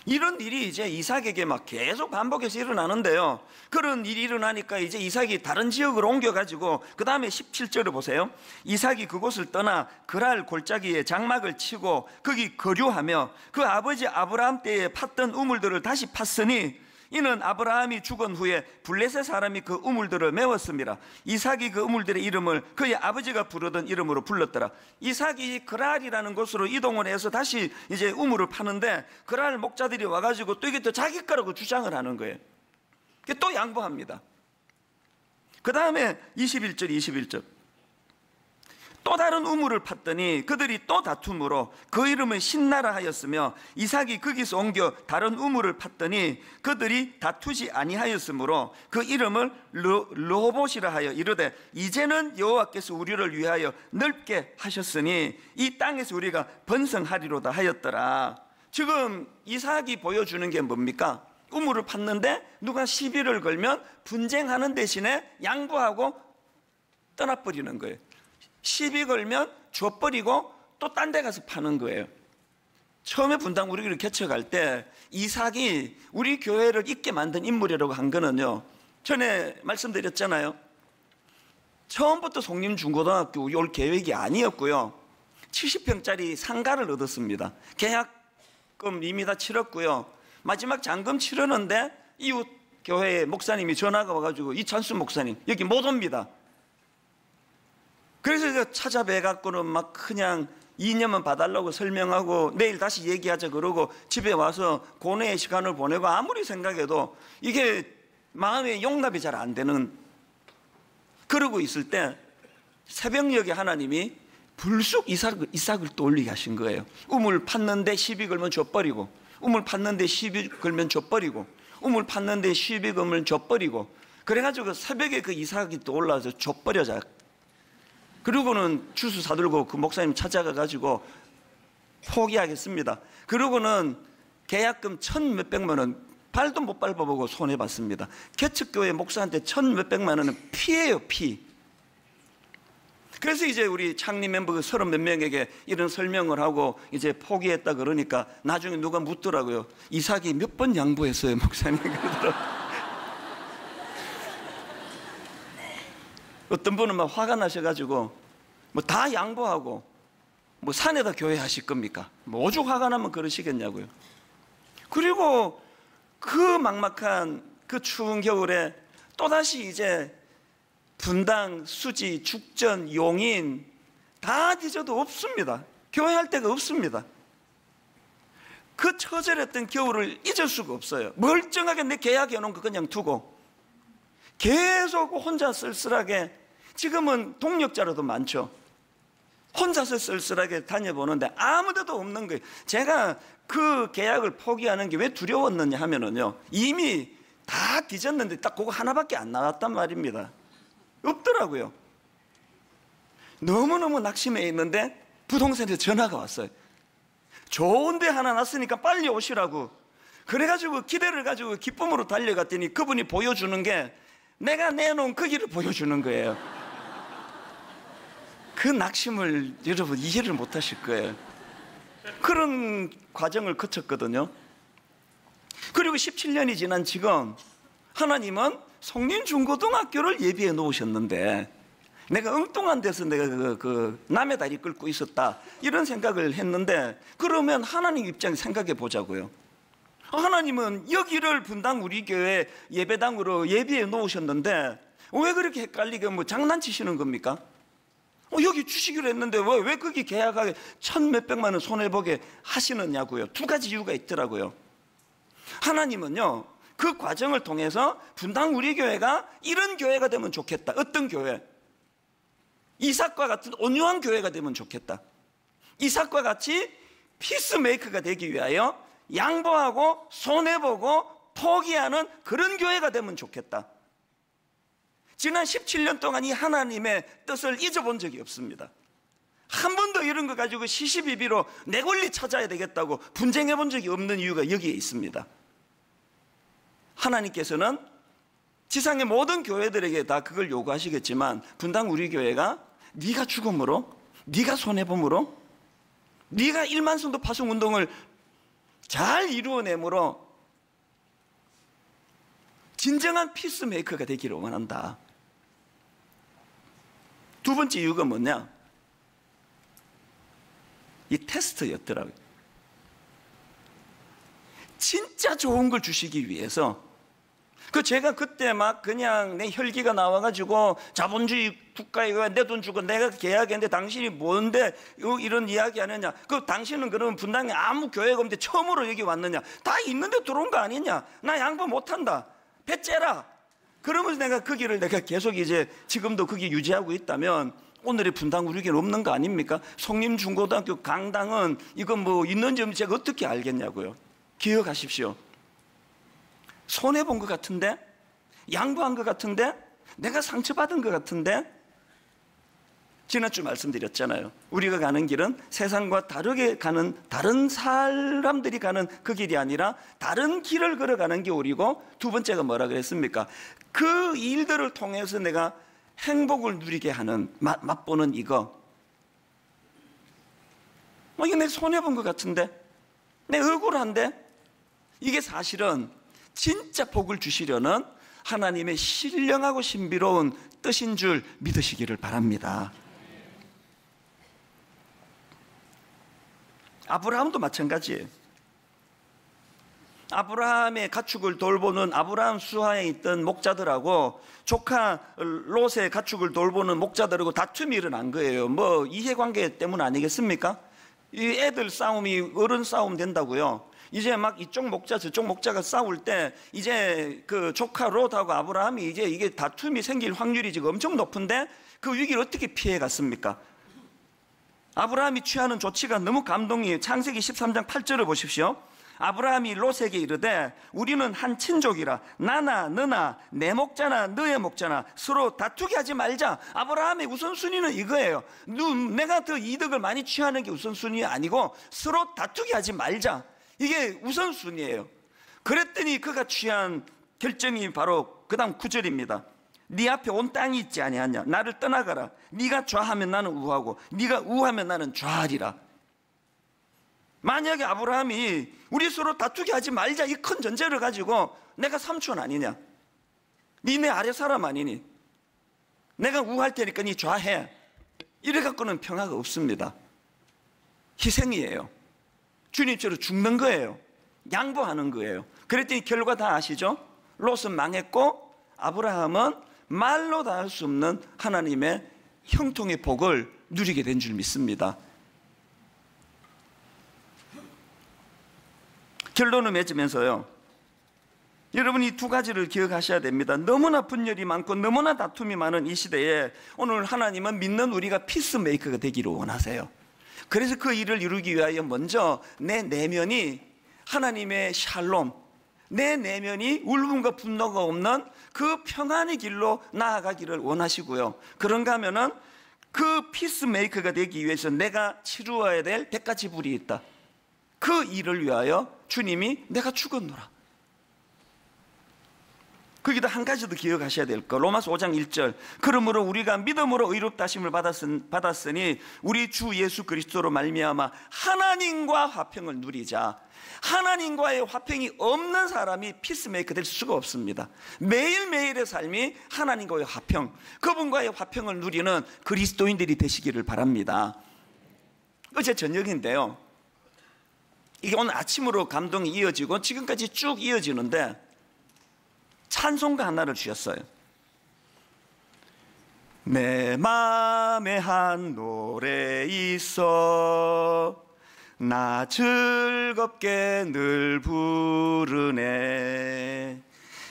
이런 일이 이제 이삭에게 막 계속 반복해서 일어나는데요, 그런 일이 일어나니까 이제 이삭이 다른 지역으로 옮겨가지고 그 다음에 17절을 보세요. 이삭이 그곳을 떠나 그랄 골짜기에 장막을 치고 거기 거류하며 그 아버지 아브라함 때에 팠던 우물들을 다시 팠으니 이는 아브라함이 죽은 후에 블레셋 사람이 그 우물들을 메웠습니다. 이삭이 그 우물들의 이름을 그의 아버지가 부르던 이름으로 불렀더라. 이삭이 그랄이라는 곳으로 이동을 해서 다시 이제 우물을 파는데 그랄 목자들이 와가지고 또 이게 또 자기 거라고 주장을 하는 거예요. 또 양보합니다. 그 다음에 21절 또 다른 우물을 팠더니 그들이 또 다툼으로 그 이름을 신나라 하였으며 이삭이 거기서 옮겨 다른 우물을 팠더니 그들이 다투지 아니하였으므로 그 이름을 르호봇이라 하여 이르되 이제는 여호와께서 우리를 위하여 넓게 하셨으니 이 땅에서 우리가 번성하리로다 하였더라. 지금 이삭이 보여주는 게 뭡니까? 우물을 팠는데 누가 시비를 걸면 분쟁하는 대신에 양보하고 떠나버리는 거예요. 시비 걸면 줘버리고 또 딴 데 가서 파는 거예요. 처음에 분당 우리 교회를 개척할 때 이삭이 우리 교회를 있게 만든 인물이라고 한 거는요, 전에 말씀드렸잖아요. 처음부터 송림중고등학교 올 계획이 아니었고요, 70평짜리 상가를 얻었습니다. 계약금 이미 다 치렀고요, 마지막 잔금 치르는데 이웃 교회에 목사님이 전화가 와가지고 이찬수 목사님 여기 못 옵니다. 그래서 찾아뵈갖고는 막 그냥 2년만 봐달라고 설명하고 내일 다시 얘기하자 그러고 집에 와서 고뇌의 시간을 보내고 아무리 생각해도 이게 마음의 용납이 잘 안 되는, 그러고 있을 때 새벽녘에 하나님이 불쑥 이삭을 떠올리게 하신 거예요. 우물 팠는데 시비 걸면 줘버리고, 우물 팠는데 시비 걸면 줘버리고, 우물 팠는데 시비 걸면 줘버리고, 그래가지고 새벽에 그 이삭이 또 올라와서 줘버려자. 그리고는 주스 사들고 그 목사님 찾아가가지고 포기하겠습니다. 그리고는 계약금 1,000몇백만 원 발도 못 밟아보고 손해봤습니다. 개척교회 목사한테 1,000몇백만 원은 피예요, 피. 그래서 이제 우리 창립 멤버 30몇 명에게 이런 설명을 하고 이제 포기했다 그러니까 나중에 누가 묻더라고요. 이삭이 몇 번 양보했어요, 목사님. 그러더라고요. 어떤 분은 막 화가 나셔가지고 뭐 다 양보하고 뭐 산에다 교회 하실 겁니까? 뭐 오죽 화가 나면 그러시겠냐고요. 그리고 그 막막한 그 추운 겨울에 또다시 이제 분당, 수지, 죽전, 용인 다 뒤져도 없습니다. 교회 할 데가 없습니다. 그 처절했던 겨울을 잊을 수가 없어요. 멀쩡하게 내 계약해놓은 거 그냥 두고 계속 혼자 쓸쓸하게, 지금은 동력자로도 많죠. 혼자서 쓸쓸하게 다녀보는데 아무데도 없는 거예요. 제가 그 계약을 포기하는 게 왜 두려웠느냐 하면은요, 이미 다 뒤졌는데 딱 그거 하나밖에 안 나왔단 말입니다. 없더라고요. 너무너무 낙심해 있는데 부동산에서 전화가 왔어요. 좋은 데 하나 났으니까 빨리 오시라고. 그래가지고 기대를 가지고 기쁨으로 달려갔더니 그분이 보여주는 게 내가 내놓은 그 길을 보여주는 거예요. 그 낙심을 여러분 이해를 못 하실 거예요. 그런 과정을 거쳤거든요. 그리고 17년이 지난 지금 하나님은 송림중고등학교를 예비해 놓으셨는데 내가 엉뚱한 데서 내가 남의 다리 끌고 있었다 이런 생각을 했는데, 그러면 하나님 입장 생각해 보자고요. 하나님은 여기를 분당 우리 교회 예배당으로 예비해 놓으셨는데 왜 그렇게 헷갈리게 뭐 장난치시는 겁니까? 여기 주시기로 했는데 왜 거기 계약하게 천몇백만 원 손해보게 하시느냐고요. 두 가지 이유가 있더라고요. 하나님은요, 그 과정을 통해서 분당 우리 교회가 이런 교회가 되면 좋겠다. 어떤 교회? 이삭과 같은 온유한 교회가 되면 좋겠다. 이삭과 같이 피스메이커가 되기 위하여 양보하고 손해보고 포기하는 그런 교회가 되면 좋겠다. 지난 17년 동안 이 하나님의 뜻을 잊어본 적이 없습니다. 한 번도 이런 거 가지고 시시비비로 내 권리 찾아야 되겠다고 분쟁해 본 적이 없는 이유가 여기에 있습니다. 하나님께서는 지상의 모든 교회들에게 다 그걸 요구하시겠지만 분당 우리 교회가 네가 죽음으로, 네가 손해봄으로, 네가 1만 성도 파송 운동을 잘 이루어내므로 진정한 피스메이커가 되기를 원한다. 두 번째 이유가 뭐냐? 이 테스트였더라고요. 진짜 좋은 걸 주시기 위해서 제가 그때 막 그냥 내 혈기가 나와가지고 자본주의 국가에 내 돈 주고 내가 계약했는데 당신이 뭔데 이런 이야기 하느냐? 당신은 그러면 분당에 아무 교회가 없는데 처음으로 여기 왔느냐? 다 있는데 들어온 거 아니냐? 나 양보 못한다. 배 째라. 그러면서 내가 그 길을 내가 계속 이제 지금도 그게 유지하고 있다면 오늘의 분당 우리 교회는 없는 거 아닙니까? 송림중고등학교 강당은 이건 뭐 있는지 없는지 제가 어떻게 알겠냐고요. 기억하십시오. 손해본 것 같은데? 양보한 것 같은데? 내가 상처받은 것 같은데? 지난주 말씀드렸잖아요. 우리가 가는 길은 세상과 다르게 가는, 다른 사람들이 가는 그 길이 아니라 다른 길을 걸어가는 게 우리고, 두 번째가 뭐라 그랬습니까? 그 일들을 통해서 내가 행복을 누리게 하는, 맛보는 이거. 이게 내 손해본 것 같은데? 내 억울한데? 이게 사실은 진짜 복을 주시려는 하나님의 신령하고 신비로운 뜻인 줄 믿으시기를 바랍니다. 아브라함도 마찬가지예요. 아브라함의 가축을 돌보는 아브라함 수하에 있던 목자들하고 조카 롯의 가축을 돌보는 목자들하고 다툼이 일어난 거예요. 뭐 이해관계 때문 아니겠습니까? 이 애들 싸움이 어른 싸움 된다고요. 이제 막 이쪽 목자 저쪽 목자가 싸울 때 이제 그 조카 롯하고 아브라함이 이제 이게 다툼이 생길 확률이 지금 엄청 높은데 그 위기를 어떻게 피해 갔습니까? 아브라함이 취하는 조치가 너무 감동이에요. 창세기 13장 8절을 보십시오. 아브라함이 롯에게 이르되 우리는 한 친족이라 나나 너나 내 목자나 너의 목자나 서로 다투게 하지 말자. 아브라함의 우선순위는 이거예요. 내가 더 이득을 많이 취하는 게 우선순위 아니고 서로 다투게 하지 말자. 이게 우선순위예요. 그랬더니 그가 취한 결정이 바로 그 다음 9절입니다. 네 앞에 온 땅이 있지 아니하냐? 나를 떠나가라. 네가 좌하면 나는 우하고 네가 우하면 나는 좌하리라. 만약에 아브라함이 우리 서로 다투게 하지 말자 이 큰 전제를 가지고 내가 삼촌 아니냐? 니네 아래 사람 아니니? 내가 우할 테니까 니 좌해. 이래 갖고는 평화가 없습니다. 희생이에요. 주님처럼 죽는 거예요. 양보하는 거예요. 그랬더니 결과 다 아시죠? 롯은 망했고 아브라함은 말로 다 할 수 없는 하나님의 형통의 복을 누리게 된 줄 믿습니다. 결론을 맺으면서요, 여러분 이 두 가지를 기억하셔야 됩니다. 너무나 분열이 많고 너무나 다툼이 많은 이 시대에 오늘 하나님은 믿는 우리가 피스메이커가 되기를 원하세요. 그래서 그 일을 이루기 위하여 먼저 내 내면이 하나님의 샬롬, 내 내면이 울분과 분노가 없는 그 평안의 길로 나아가기를 원하시고요. 그런가 하면은 그 피스메이커가 되기 위해서 내가 치루어야 될 대가 지불이 있다. 그 일을 위하여 주님이 내가 죽었노라. 거기다 한 가지 더 기억하셔야 될 거. 로마서 5장 1절. 그러므로 우리가 믿음으로 의롭다 하심을 받았으니 우리 주 예수 그리스도로 말미암아 하나님과 화평을 누리자. 하나님과의 화평이 없는 사람이 피스메이커 될 수가 없습니다. 매일매일의 삶이 하나님과의 화평, 그분과의 화평을 누리는 그리스도인들이 되시기를 바랍니다. 어제 저녁인데요, 이게 오늘 아침으로 감동이 이어지고 지금까지 쭉 이어지는데 찬송가 하나를 주셨어요. 내 맘에 한 노래 있어 나 즐겁게 늘 부르네.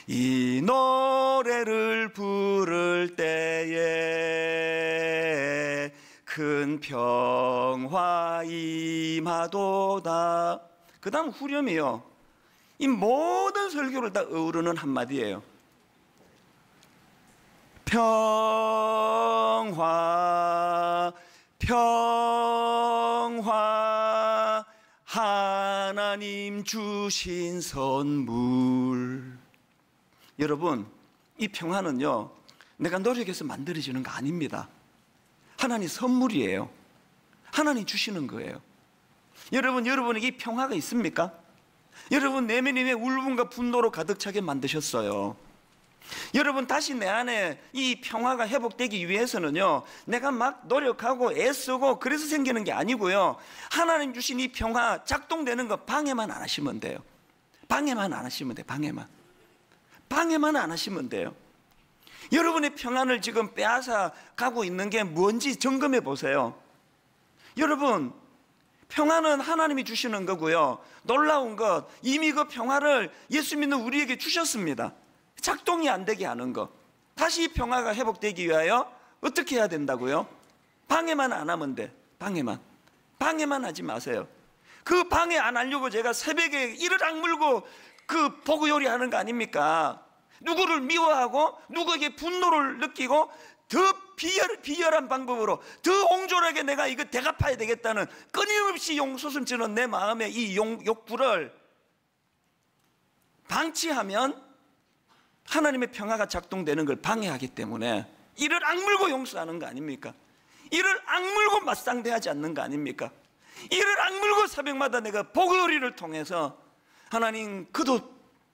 이 노래를 부를 때에 큰 평화 임하도다. 그 다음 후렴이요. 이 모든 설교를 다 어우르는 한마디예요. 평화, 평화, 하나님 주신 선물. 여러분, 이 평화는요, 내가 노력해서 만들어지는 거 아닙니다. 하나님 선물이에요. 하나님 주시는 거예요. 여러분, 여러분에게 이 평화가 있습니까? 여러분 내면이 왜 울분과 분노로 가득 차게 만드셨어요? 여러분, 다시 내 안에 이 평화가 회복되기 위해서는요, 내가 막 노력하고 애쓰고 그래서 생기는 게 아니고요, 하나님 주신 이 평화 작동되는 거 방해만 안 하시면 돼요. 방해만 안 하시면 돼요. 방해만 안 하시면 돼요. 여러분의 평안을 지금 빼앗아 가고 있는 게 뭔지 점검해 보세요. 여러분, 평안은 하나님이 주시는 거고요, 놀라운 것, 이미 그 평화를 예수 믿는 우리에게 주셨습니다. 작동이 안 되게 하는 것. 다시 평화가 회복되기 위하여 어떻게 해야 된다고요? 방해만 안 하면 돼. 방해만 하지 마세요. 그 방해 안 하려고 제가 새벽에 이를 악물고 그 보고 요리하는 거 아닙니까? 누구를 미워하고 누구에게 분노를 느끼고 더 비열한 방법으로 더 옹졸하게 내가 이거 대갚아야 되겠다는 끊임없이 용솟음치는 내 마음의 이 욕구를 방치하면 하나님의 평화가 작동되는 걸 방해하기 때문에 이를 악물고 용서하는 거 아닙니까? 이를 악물고 맞상대하지 않는 거 아닙니까? 이를 악물고 새벽마다 내가 보고요리를 통해서 하나님, 그도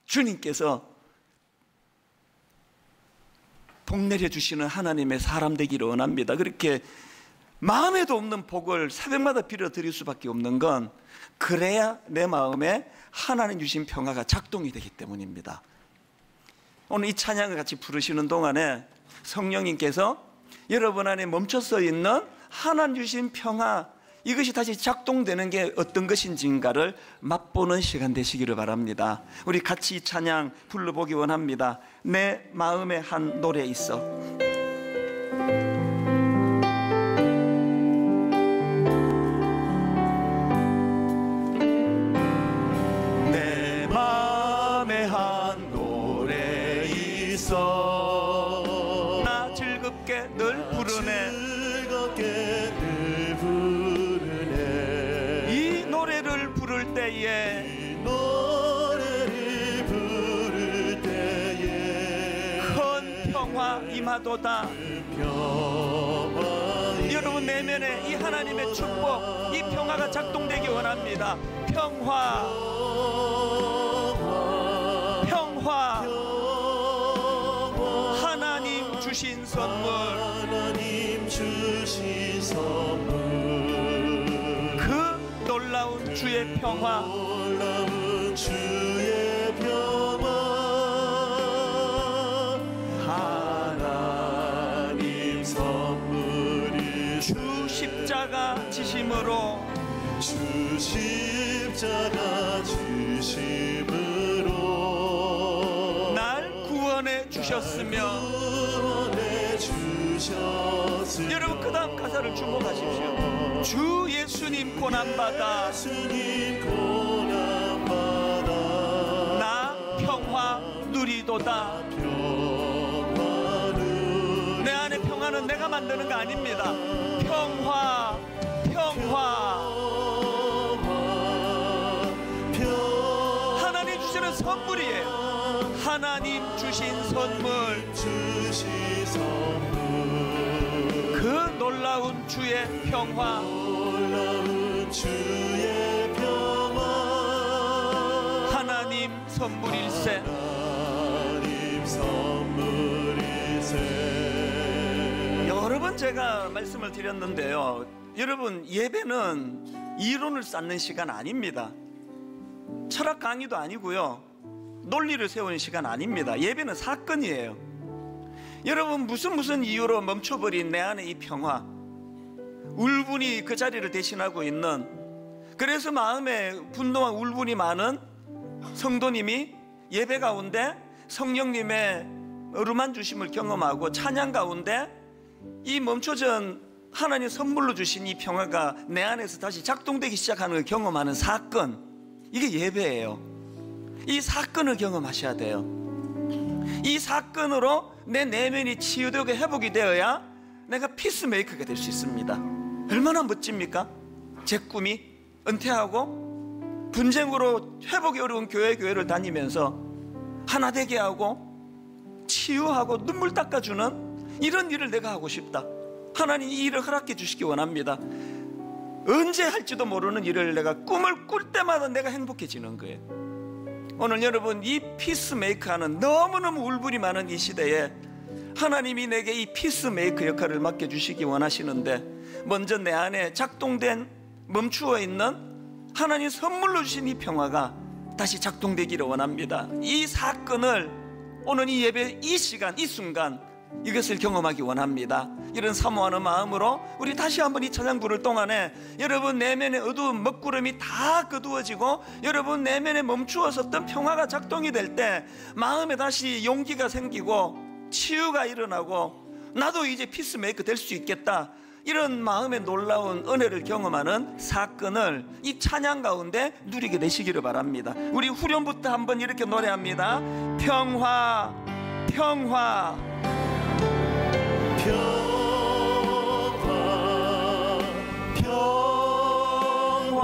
주님께서 복 내려주시는 하나님의 사람 되기를 원합니다. 그렇게 마음에도 없는 복을 새벽마다 빌어드릴 수밖에 없는 건 그래야 내 마음에 하나님 주신 평화가 작동이 되기 때문입니다. 오늘 이 찬양을 같이 부르시는 동안에 성령님께서 여러분 안에 멈춰서 있는 하나님 주신 평화, 이것이 다시 작동되는 게 어떤 것인지인가를 맛보는 시간 되시기를 바랍니다. 우리 같이 이 찬양 불러보기 원합니다. 내 마음에 한 노래 있어. 내 마음에 한 노래 있어 나 즐겁게 늘 부르네. 이 노래를 부를 때에 큰 평화 임하도다. 여러분 내면에 이 하나님의 축복, 이 평화가 작동되기 원합니다. 평화, 하나님 주신 선물, 그 놀라운 주의 평화, 하나님 선물이 주 십자가 지심으로, 날 구원해 주셨으며. 여러분 그 다음 가사를 주목하십시오. 주 예수님 고난받아 나 평화 누리도다. 내 안에 평화는 내가 만드는 거 아닙니다. 평화 하나님 주시는 선물이에요. 하나님 주신 선물, 그 놀라운 주의 평화, 하나님 선물일세. 여러 번 제가 말씀을 드렸는데요, 여러분 예배는 이론을 쌓는 시간 아닙니다. 철학 강의도 아니고요, 논리를 세우는 시간 아닙니다. 예배는 사건이에요. 여러분, 무슨 이유로 멈춰버린 내 안의 이 평화, 울분이 그 자리를 대신하고 있는, 그래서 마음에 분노와 울분이 많은 성도님이 예배 가운데 성령님의 어루만 주심을 경험하고 찬양 가운데 이 멈춰진 하나님 선물로 주신 이 평화가 내 안에서 다시 작동되기 시작하는 걸 경험하는 사건, 이게 예배예요. 이 사건을 경험하셔야 돼요. 이 사건으로 내 내면이 치유되고 회복이 되어야 내가 피스메이커가 될 수 있습니다. 얼마나 멋집니까? 제 꿈이 은퇴하고 분쟁으로 회복이 어려운 교회를 다니면서 하나 되게 하고 치유하고 눈물 닦아주는 이런 일을 내가 하고 싶다. 하나님 이 일을 허락해 주시기 원합니다. 언제 할지도 모르는 일을 내가 꿈을 꿀 때마다 내가 행복해지는 거예요. 오늘 여러분, 이 피스메이커하는 너무너무 울분이 많은 이 시대에 하나님이 내게 이 피스메이커 역할을 맡겨주시기 원하시는데, 먼저 내 안에 작동된 멈추어 있는 하나님 선물로 주신 이 평화가 다시 작동되기를 원합니다. 이 사건을 오늘 이 예배 이 시간 이 순간 이것을 경험하기 원합니다. 이런 사모하는 마음으로 우리 다시 한번 이 찬양 부를 동안에 여러분 내면의 어두운 먹구름이 다 거두어지고 여러분 내면에 멈추었었던 평화가 작동이 될 때 마음에 다시 용기가 생기고 치유가 일어나고 나도 이제 피스메이커 될 수 있겠다, 이런 마음의 놀라운 은혜를 경험하는 사건을 이 찬양 가운데 누리게 되시기를 바랍니다. 우리 후렴부터 한번 이렇게 노래합니다. 평화, 평화, 평화, 평화.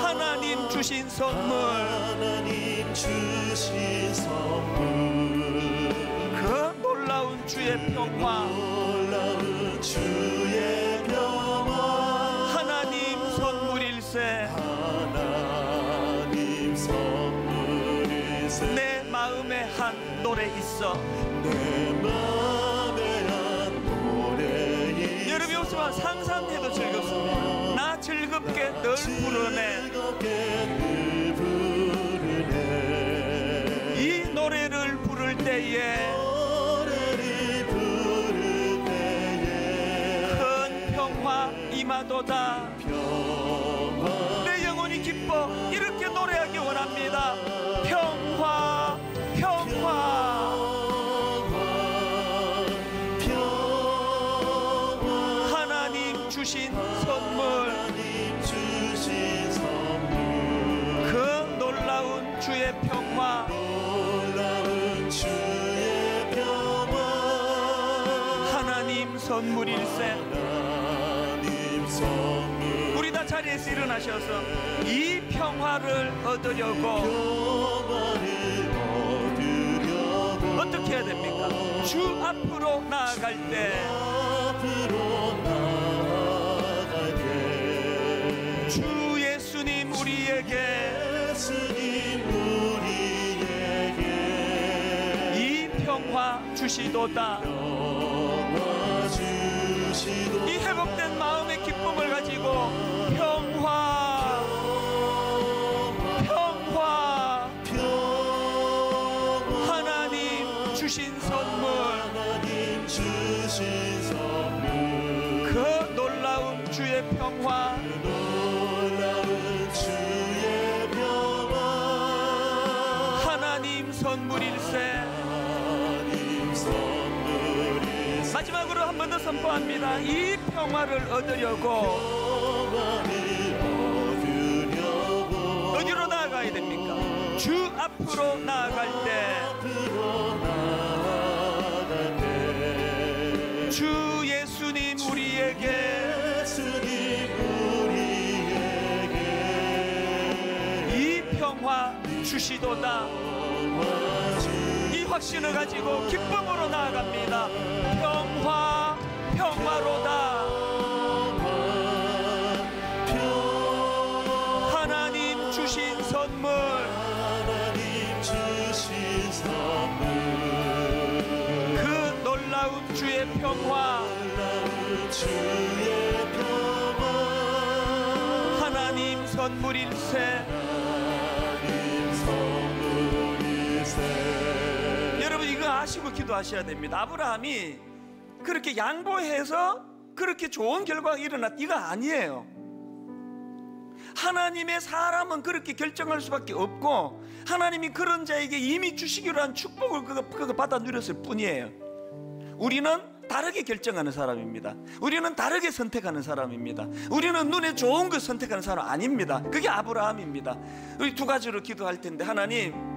하나님 주신 선물, 하나님 주신 선물. 그 놀라운 주의 평화, 놀라운 주의 평화. 하나님 선물일세. 하나님 선물일세. 내 마음에 한 노래 있어. 내 마음에 한 노래 있어. 여러분 없으면 상상해도 즐겁습니다. 나 즐겁게 늘 부르네. 늘 부르네. 이 노래를 부를 때에 노래를 부를 때에 큰 평화 임하도다. 평화, 내 영혼이 기뻐 이렇게 노래하기 원합니다. 평화, 평화, 하나님 주신 선물, 하나님 주신 선물. 그 놀라운 주의 평화, 놀라운 주의 평화. 하나님 선물일세. 하나님 선물. 우리 다 자리에서 일어나셔서 이 평화를 얻으려고 평화를 얻으려고 어떻게 해야 됩니까? 주 앞으로 나아갈 때 앞으로 나아갈 때 주 예수님 우리에게 예수님 우리에게 이 평화 주시도다. 평화 주시도. 이 회복된 마음의 기쁨을 가지고 평화, 평화, 평화. 하나님 주신 선물, 하나님 주신 선물. 그 놀라운 주의 평화, 놀라운 주의 평화. 하나님 선물일세. 하나님 선물일세. 마지막으로 한 번 더 선포합니다. 이 평화를 얻으려고 평화를 얻으려고 어디로 나아가야 됩니까? 주 앞으로 나아갈 때 앞으로 나아갈 때 주 예수님 우리에게 예수님 우리에게 이 평화 주시도다. 평화 주시도다. 이 확신을 가지고 기쁨으로 나아갑니다. 평화, 평화로다. 하나님 주신 선물, 하나님 주신 선물. 그 놀라운 주의 평화, 놀라운 주의 평화. 하나님 선물일세. 하나님 선물일세. 여러분, 이거 이거 아시고 기도하셔야 됩니다. 아브라함이 그렇게 양보해서 그렇게 좋은 결과가 일어났, 이거 아니에요. 하나님의 사람은 그렇게 결정할 수밖에 없고, 하나님이 그런 자에게 이미 주시기로 한 축복을 그거 받아 누렸을 뿐이에요. 우리는 다르게 결정하는 사람입니다. 우리는 다르게 선택하는 사람입니다. 우리는 눈에 좋은 거 선택하는 사람 아닙니다. 그게 아브라함입니다. 우리 두 가지로 기도할 텐데, 하나님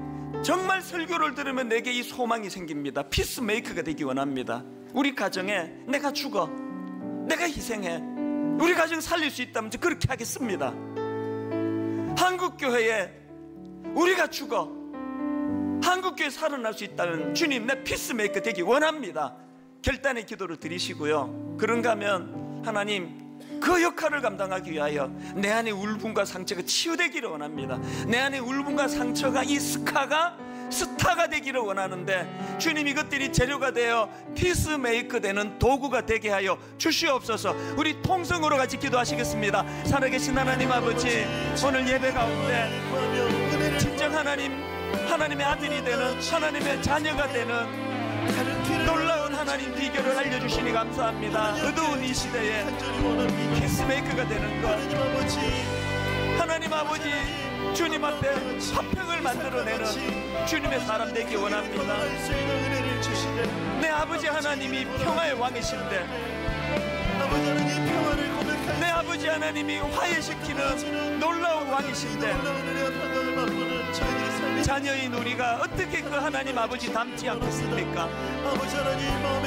정말 설교를 들으면 내게 이 소망이 생깁니다. 피스메이커가 되기 원합니다. 우리 가정에 내가 죽어, 내가 희생해, 우리 가정 살릴 수 있다면 그렇게 하겠습니다. 한국교회에 우리가 죽어 한국교회 살아날 수 있다면 주님, 내 피스메이커 되기 원합니다. 결단의 기도를 드리시고요. 그런가 하면 하나님 그 역할을 감당하기 위하여 내 안의 울분과 상처가 치유되기를 원합니다. 내 안의 울분과 상처가 이 스타가 되기를 원하는데, 주님 이것들이 재료가 되어 피스메이커 되는 도구가 되게 하여 주시옵소서. 우리 통성으로 같이 기도하시겠습니다. 살아계신 하나님 아버지, 오늘 예배 가운데 진정 하나님의 아들이 되는, 하나님의 자녀가 되는 놀라운 하나님 비결을 알려주시니 감사합니다. 어두운 이 시대에 피스메이커가 되는 것, 하나님 아버지 주님 앞에 화평을 만들어내는 주님의 사람 되기 원합니다. 내 아버지 하나님이 평화의 왕이신데, 내 아버지 하나님이 화해시키는 놀라운 왕이신데, 자녀인 우리가 어떻게 그 하나님 아버지 닮지 않겠습니까?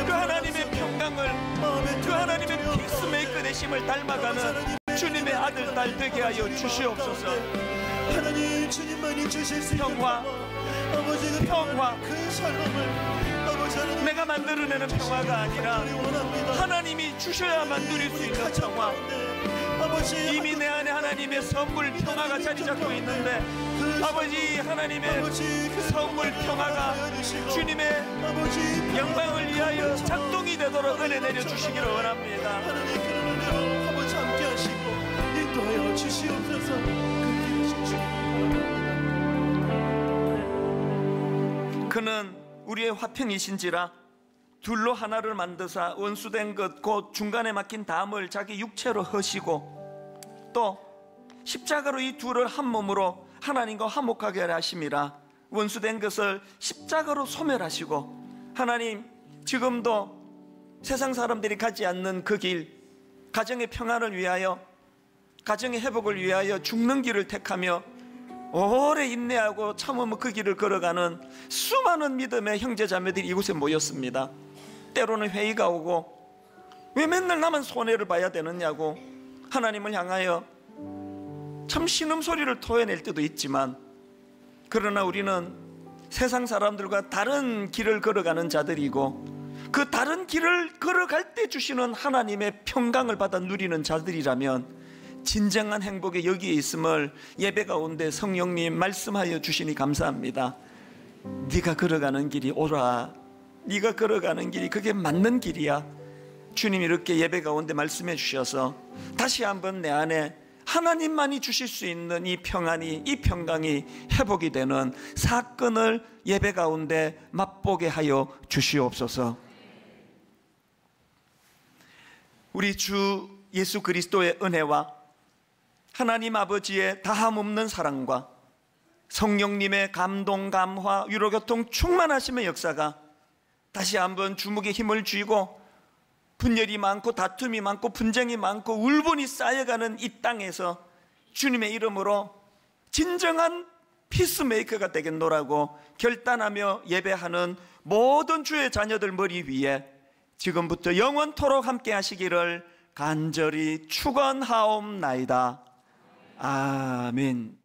그 하나님의 평강을, 그 하나님의 피스메이커 되심을 닮아가는 주님의 아들 딸 되게 하여 주시옵소서. 하나님, 주님만이 주실 수 있는 평화, 그 샬롬을 내가 만들어내는 평화가 아니라 하나님이 주셔야만 누릴 수 있는 평화. 이미 내 안에 하나님의 선물 평화가 자리 잡고 있는데, 아버지 하나님의 선물 평화가 주님의 영광을 위하여 작동이 되도록 은혜 내려주시기를 원합니다. 하나님, 그런 은혜로 아버지 함께 하시고 인도하여 주시옵소서. 그는 우리의 화평이신지라 둘로 하나를 만드사 원수된 것 곧 중간에 막힌 담을 자기 육체로 허시고, 또 십자가로 이 둘을 한 몸으로 하나님과 화목하게 하심이라. 원수된 것을 십자가로 소멸하시고, 하나님 지금도 세상 사람들이 가지 않는 그 길, 가정의 평안을 위하여, 가정의 회복을 위하여 죽는 길을 택하며 오래 인내하고 참으며 그 길을 걸어가는 수많은 믿음의 형제자매들이 이곳에 모였습니다. 때로는 회의가 오고, 왜 맨날 나만 손해를 봐야 되느냐고 하나님을 향하여 참 신음소리를 토해낼 때도 있지만, 그러나 우리는 세상 사람들과 다른 길을 걸어가는 자들이고, 그 다른 길을 걸어갈 때 주시는 하나님의 평강을 받아 누리는 자들이라면 진정한 행복이 여기에 있음을 예배 가운데 성령님 말씀하여 주시니 감사합니다. 네가 걸어가는 길이 옳아, 네가 걸어가는 길이 그게 맞는 길이야. 주님 이렇게 예배 가운데 말씀해 주셔서 다시 한번 내 안에 하나님만이 주실 수 있는 이 평안이, 이 평강이 회복이 되는 사건을 예배 가운데 맛보게 하여 주시옵소서. 우리 주 예수 그리스도의 은혜와 하나님 아버지의 다함없는 사랑과 성령님의 감동, 감화, 위로교통 충만하심의 역사가 다시 한번 주목에 힘을 쥐고, 분열이 많고 다툼이 많고 분쟁이 많고 울분이 쌓여가는 이 땅에서 주님의 이름으로 진정한 피스메이커가 되겠노라고 결단하며 예배하는 모든 주의 자녀들 머리 위에 지금부터 영원토록 함께 하시기를 간절히 축원하옵나이다. 아멘.